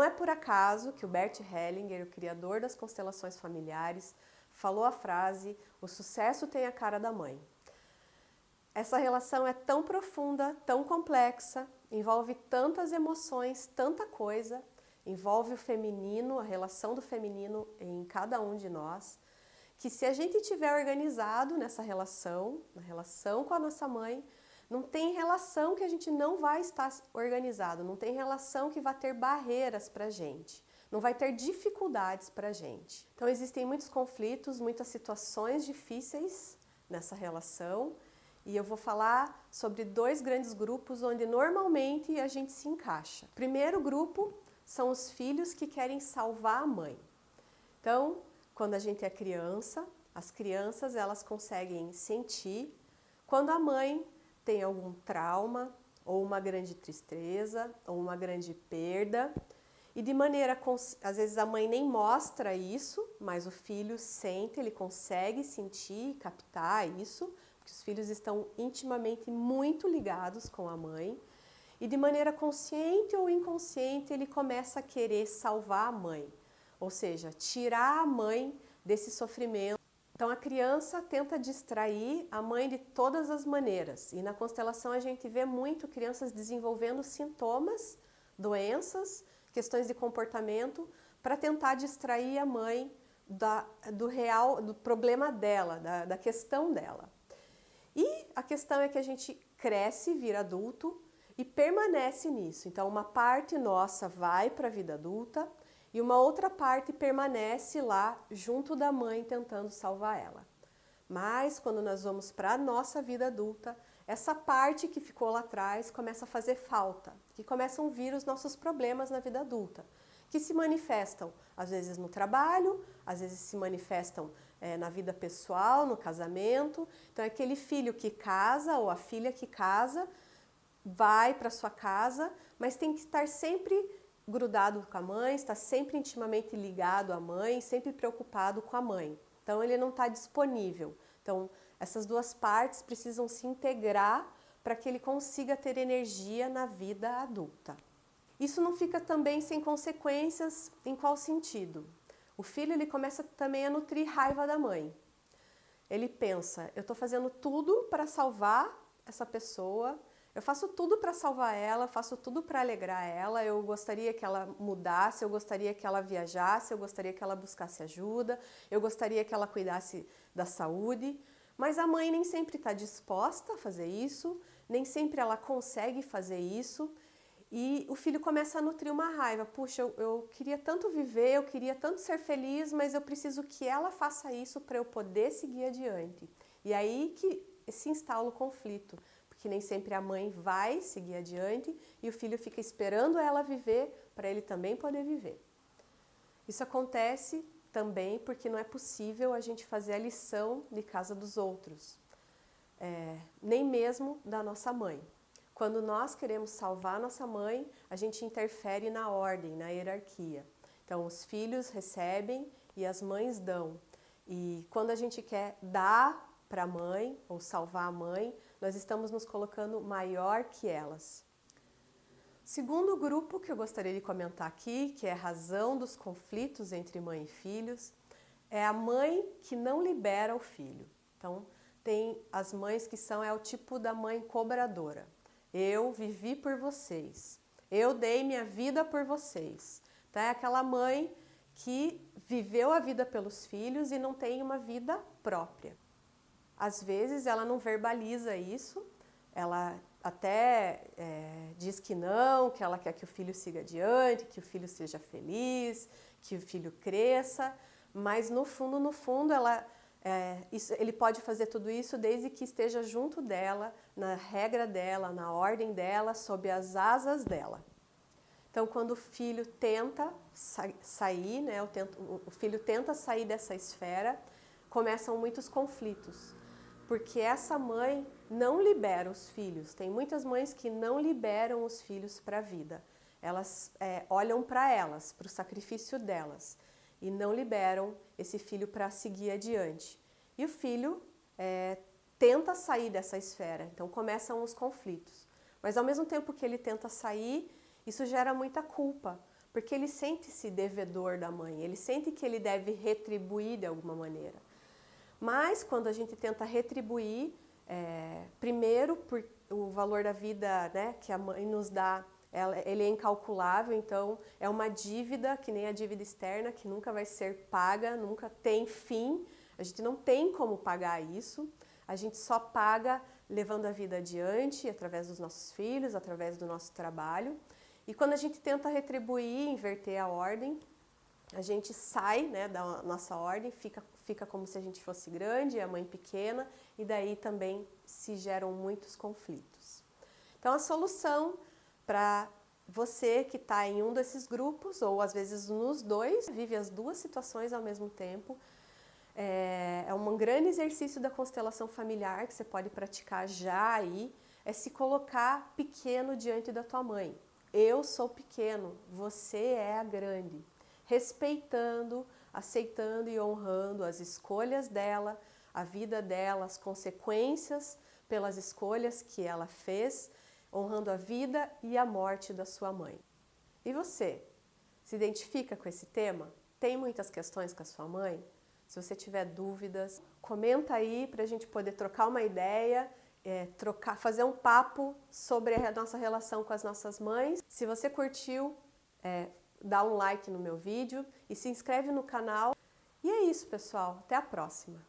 não é por acaso que o Bert Hellinger, o criador das constelações familiares, falou a frase: o sucesso tem a cara da mãe. Essa relação é tão profunda, tão complexa, envolve tantas emoções, tanta coisa, envolve o feminino, a relação do feminino em cada um de nós, que se a gente estiver organizado nessa relação, na relação com a nossa mãe, não tem relação que a gente não vai estar organizado, não tem relação que vai ter barreiras para a gente, não vai ter dificuldades para a gente. Então existem muitos conflitos, muitas situações difíceis nessa relação, e eu vou falar sobre 2 grandes grupos onde normalmente a gente se encaixa. O primeiro grupo são os filhos que querem salvar a mãe. Então, quando a gente é criança, as crianças elas conseguem sentir quando a mãe tem algum trauma, ou uma grande tristeza, ou uma grande perda, e de maneira, às vezes a mãe nem mostra isso, mas o filho sente, ele consegue sentir, captar isso, porque os filhos estão intimamente muito ligados com a mãe, e de maneira consciente ou inconsciente ele começa a querer salvar a mãe, ou seja, tirar a mãe desse sofrimento. Então a criança tenta distrair a mãe de todas as maneiras, e na constelação a gente vê muito crianças desenvolvendo sintomas, doenças, questões de comportamento, para tentar distrair a mãe do problema dela, da questão dela. E a questão é que a gente cresce, vira adulto e permanece nisso. Então uma parte nossa vai para a vida adulta e uma outra parte permanece lá junto da mãe tentando salvar ela. Mas quando nós vamos para a nossa vida adulta, essa parte que ficou lá atrás começa a fazer falta, que começam a vir os nossos problemas na vida adulta, que se manifestam às vezes no trabalho, às vezes se manifestam na vida pessoal, no casamento. Então é aquele filho que casa ou a filha que casa, vai para sua casa, mas tem que estar sempre grudado com a mãe, está sempre intimamente ligado à mãe, sempre preocupado com a mãe. Então ele não está disponível. Então essas 2 partes precisam se integrar para que ele consiga ter energia na vida adulta. Isso não fica também sem consequências. Em qual sentido? O filho ele começa também a nutrir raiva da mãe. Ele pensa, eu estou fazendo tudo para salvar essa pessoa, eu faço tudo para salvar ela, faço tudo para alegrar ela, eu gostaria que ela mudasse, eu gostaria que ela viajasse, eu gostaria que ela buscasse ajuda, eu gostaria que ela cuidasse da saúde, mas a mãe nem sempre está disposta a fazer isso, nem sempre ela consegue fazer isso, e o filho começa a nutrir uma raiva. Puxa, eu queria tanto viver, eu queria tanto ser feliz, mas eu preciso que ela faça isso para eu poder seguir adiante. E aí que se instala o conflito, porque nem sempre a mãe vai seguir adiante e o filho fica esperando ela viver para ele também poder viver. Isso acontece também porque não é possível a gente fazer a lição de casa dos outros, nem mesmo da nossa mãe. Quando nós queremos salvar nossa mãe, a gente interfere na ordem, na hierarquia. Então, os filhos recebem e as mães dão. E quando a gente quer dar para a mãe ou salvar a mãe, nós estamos nos colocando maior que elas. Segundo grupo que eu gostaria de comentar aqui, que é a razão dos conflitos entre mãe e filhos, é a mãe que não libera o filho. Então, tem as mães que é o tipo da mãe cobradora. Eu vivi por vocês, eu dei minha vida por vocês. Então é aquela mãe que viveu a vida pelos filhos e não tem uma vida própria. Às vezes ela não verbaliza isso, ela até diz que não, que ela quer que o filho siga adiante, que o filho seja feliz, que o filho cresça, mas no fundo ele pode fazer tudo isso desde que esteja junto dela, na regra dela, na ordem dela, sob as asas dela. Então, quando o filho tenta sair, né, o filho tenta sair dessa esfera, começam muitos conflitos, porque essa mãe não libera os filhos. Tem muitas mães que não liberam os filhos para a vida. Elas olham para elas, para o sacrifício delas, e não liberam esse filho para seguir adiante. E o filho tenta sair dessa esfera, então começam os conflitos. Mas ao mesmo tempo que ele tenta sair, isso gera muita culpa, porque ele sente-se devedor da mãe, ele sente que ele deve retribuir de alguma maneira. Mas quando a gente tenta retribuir, primeiro por o valor da vida, né, que a mãe nos dá, ele é incalculável, então é uma dívida, que nem a dívida externa, que nunca vai ser paga, nunca tem fim, a gente não tem como pagar isso, a gente só paga levando a vida adiante, através dos nossos filhos, através do nosso trabalho. E quando a gente tenta retribuir, inverter a ordem, a gente sai, né, da nossa ordem, fica como se a gente fosse grande, a mãe pequena, e daí também se geram muitos conflitos. Então a solução para você que está em um desses grupos, ou às vezes nos dois, vive as duas situações ao mesmo tempo, é um grande exercício da constelação familiar que você pode praticar já aí, é se colocar pequeno diante da tua mãe. Eu sou pequeno, você é a grande. Respeitando, aceitando e honrando as escolhas dela, a vida dela, as consequências pelas escolhas que ela fez, honrando a vida e a morte da sua mãe. E você? Se identifica com esse tema? Tem muitas questões com a sua mãe? Se você tiver dúvidas, comenta aí para a gente poder trocar uma ideia, fazer um papo sobre a nossa relação com as nossas mães. Se você curtiu, dá um like no meu vídeo e se inscreve no canal. E é isso, pessoal. Até a próxima!